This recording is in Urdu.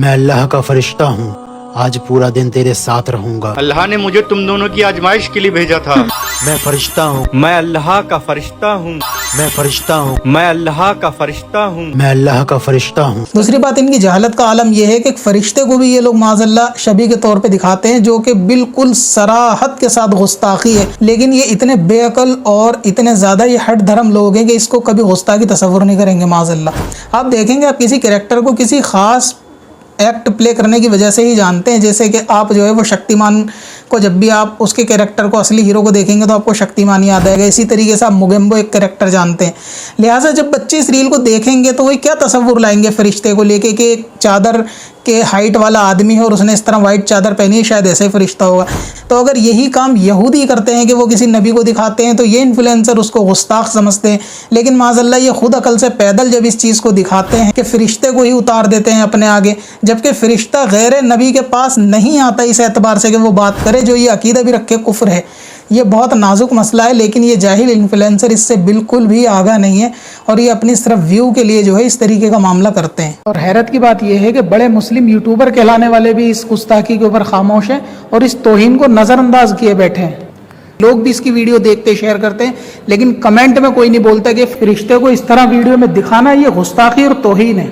میں اللہ کا فرشتہ ہوں، آج پورا دن تیرے ساتھ رہوں گا۔ اللہ نے مجھے تم دونوں کی آزمائش کے لیے بھیجا تھا۔ میں فرشتہ ہوں، میں اللہ کا فرشتہ ہوں، میں فرشتہ ہوں، میں اللہ کا فرشتہ ہوں، میں اللہ کا فرشتہ ہوں۔ دوسری بات ان کی جہالت کا عالم یہ ہے کہ ایک فرشتے کو بھی یہ لوگ معاذ اللہ شبیہ کے طور پہ دکھاتے ہیں، جو کہ بالکل صراحت کے ساتھ گستاخی ہے، لیکن یہ اتنے بے عقل اور اتنے زیادہ یہ ہٹ دھرم لوگ ہیں کہ اس کو کبھی گستاخی تصور نہیں کریں گے معاذ اللہ۔ آپ دیکھیں گے، آپ کسی کریکٹر کو کسی خاص ایکٹ پلے کرنے کی وجہ سے ہی جانتے ہیں، جیسے کہ آپ جو ہے وہ شکتیمان کو جب بھی آپ اس کے کریکٹر کو اصلی ہیرو کو دیکھیں گے تو آپ کو شکتیمان یاد آئے گا، اسی طریقے سے آپ موگیمبو ایک کریکٹر جانتے ہیں۔ لہٰذا جب بچے اس ریل کو دیکھیں گے تو وہ کیا تصور لائیں گے فرشتے کو لے کے کہ ایک چادر کے ہائٹ والا آدمی ہے اور اس نے اس طرح وائٹ چادر پہنی ہے، شاید ایسے ہی فرشتہ ہوگا۔ تو اگر یہی کام یہودی کرتے ہیں کہ وہ کسی نبی کو دکھاتے ہیں تو یہ انفلوئنسر اس کو گستاخ سمجھتے ہیں، لیکن معاذ اللہ یہ خود عقل سے پیدل جب اس چیز کو دکھاتے ہیں کہ فرشتے کو ہی اتار دیتے ہیں اپنے آگے، جبکہ فرشتہ غیر نبی کے پاس نہیں آتا اس اعتبار سے کہ وہ بات کرے جو یہ عقیدہ بھی رکھے کفر ہے۔ یہ بہت نازک مسئلہ ہے، لیکن یہ جاہل انفلوئنسر اس سے بالکل بھی آگاہ نہیں ہے اور یہ اپنی صرف ویو کے لیے جو ہے اس طریقے کا معاملہ کرتے ہیں۔ اور حیرت کی بات یہ ہے کہ بڑے مسلم یوٹیوبر کہلانے والے بھی اس گستاخی کے اوپر خاموش ہیں اور اس توہین کو نظر انداز کیے بیٹھے ہیں۔ لوگ بھی اس کی ویڈیو دیکھتے شیئر کرتے ہیں، لیکن کمنٹ میں کوئی نہیں بولتا کہ فرشتے کو اس طرح ویڈیو میں دکھانا یہ گستاخی اور توہین ہے۔